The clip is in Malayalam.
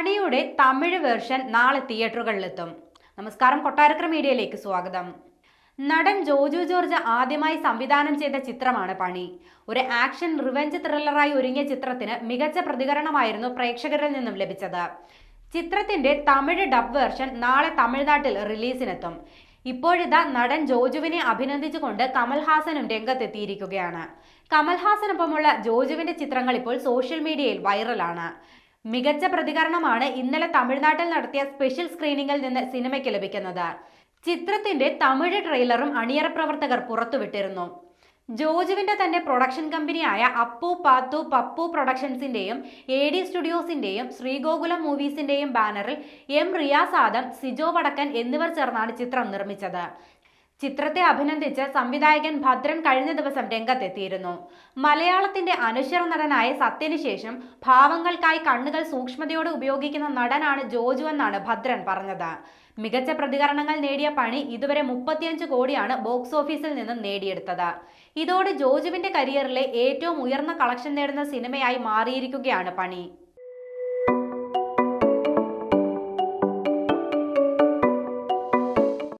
പണിയുടെ തമിഴ് വേർഷൻ നാളെ തിയേറ്ററുകളിലെത്തും. നമസ്കാരം, കൊട്ടാരക്കര മീഡിയയിലേക്ക് സ്വാഗതം. നടൻ ജോജു ജോർജ് ആദ്യമായി സംവിധാനം ചെയ്ത ചിത്രമാണ് പണി. ഒരു ആക്ഷൻ റിവെഞ്ച് ത്രില്ലറായി ഒരുങ്ങിയ ചിത്രത്തിന് മികച്ച പ്രതികരണമായിരുന്നു പ്രേക്ഷകരിൽ നിന്നും ലഭിച്ചത്. ചിത്രത്തിന്റെ തമിഴ് ഡബ് വേർഷൻ നാളെ തമിഴ്നാട്ടിൽ റിലീസിനെത്തും. ഇപ്പോഴിതാ നടൻ ജോജുവിനെ അഭിനന്ദിച്ചുകൊണ്ട് കമൽഹാസനും രംഗത്തെത്തിയിരിക്കുകയാണ്. കമൽഹാസനൊപ്പമുള്ള ജോജുവിന്റെ ചിത്രങ്ങൾ ഇപ്പോൾ സോഷ്യൽ മീഡിയയിൽ വൈറലാണ്. മികച്ച പ്രതികരണമാണ് ഇന്നലെ തമിഴ്നാട്ടിൽ നടത്തിയ സ്പെഷ്യൽ സ്ക്രീനിങ്ങിൽ നിന്ന് സിനിമയ്ക്ക് ലഭിക്കുന്നത്. ചിത്രത്തിന്റെ തമിഴ് ട്രെയിലറും അണിയറ പ്രവർത്തകർ പുറത്തുവിട്ടിരുന്നു. ജോജുവിന്റെ തന്നെ പ്രൊഡക്ഷൻ കമ്പനിയായ അപ്പു പാത്തു പപ്പു പ്രൊഡക്ഷൻസിന്റെയും AD സ്റ്റുഡിയോസിന്റെയും ശ്രീഗോകുലം മൂവീസിന്റെയും ബാനറിൽ M റിയാസ് ആദം, സിജോ വടക്കൻ എന്നിവർ ചേർന്നാണ് ചിത്രം നിർമ്മിച്ചത്. ചിത്രത്തെ അഭിനന്ദിച്ച് സംവിധായകൻ ഭദ്രൻ കഴിഞ്ഞ ദിവസം രംഗത്തെത്തിയിരുന്നു. മലയാളത്തിന്റെ അനശ്വര നടനായ സത്യന് ശേഷം ഭാവങ്ങൾക്കായി കണ്ണുകൾ സൂക്ഷ്മതയോടെ ഉപയോഗിക്കുന്ന നടനാണ് ജോജു എന്നാണ് ഭദ്രൻ പറഞ്ഞത്. മികച്ച പ്രതികരണങ്ങൾ നേടിയ പണി ഇതുവരെ 35 കോടിയാണ് ബോക്സ് ഓഫീസിൽ നിന്നും നേടിയെടുത്തത്. ഇതോടെ ജോജുവിന്റെ കരിയറിലെ ഏറ്റവും ഉയർന്ന കളക്ഷൻ നേടുന്ന സിനിമയായി മാറിയിരിക്കുകയാണ് പണി.